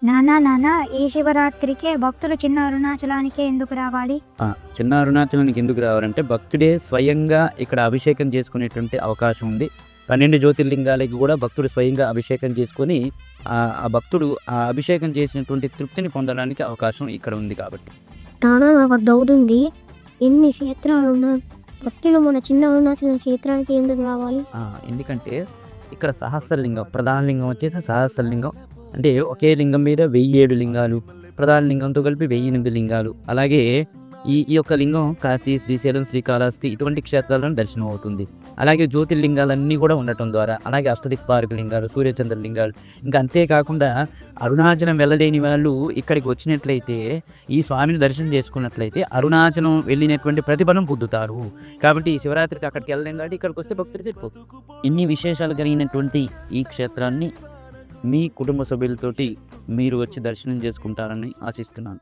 నానా నానా ఈ శివరాత్రికే భక్తులు చిన్న అరుణాచలానికే ఎందుకు రావాలి? చిన్న అరుణాచలానికి ఎందుకు రావాలంటే భక్తుడే స్వయంగా ఇక్కడ అభిషేకం చేసుకునేటువంటి అవకాశం ఉంది. 12 జ్యోతిర్లింగాలకి కూడా భక్తుడు స్వయంగా అభిషేకం చేసుకొని ఆ భక్తుడు ఆ అభిషేకం చేసినటువంటి తృప్తిని పొందడానికి అవకాశం ఇక్కడ ఉంది కాబట్టి. నానా నాకు డౌట్ ఉంది. ఎన్ని క్షేత్రాలు ఉన్నాయి, భక్తులు మన చిన్న అరుణాచలం క్షేత్రానికి ఎందుకు రావాలి? ఎందుకంటే ఇక్కడ సహస్రలింగం, ప్రధాన లింగం వచ్చేసి సహస్రలింగం. అంటే ఒకే లింగం మీద 1007 లింగాలు, ప్రధాన లింగంతో కలిపి 1008 లింగాలు. అలాగే ఈ యొక్క లింగం కాశీ, శ్రీశైలం, శ్రీకాళహస్తి ఇటువంటి క్షేత్రాలను దర్శనం అవుతుంది. అలాగే జ్యోతిర్లింగాలన్నీ కూడా ఉండటం ద్వారా, అలాగే అష్టదిక్పారక లింగాలు, సూర్యచంద్ర లింగాలు, ఇంకా అంతేకాకుండా అరుణాచలం వెళ్ళలేని వాళ్ళు ఇక్కడికి వచ్చినట్లయితే, ఈ స్వామిని దర్శనం చేసుకున్నట్లయితే అరుణాచలం వెళ్ళినటువంటి ప్రతిఫలం పొందుతారు. కాబట్టి ఈ శివరాత్రికి అక్కడికి వెళ్ళలేం కాబట్టి ఇక్కడికి వస్తే భక్తులు సరిపోతుంది. ఇన్ని విశేషాలు కలిగినటువంటి ఈ క్షేత్రాన్ని మీ కుటుంబ సభ్యులతోటి మీరు వచ్చి దర్శనం చేసుకుంటారని ఆశిస్తున్నాను.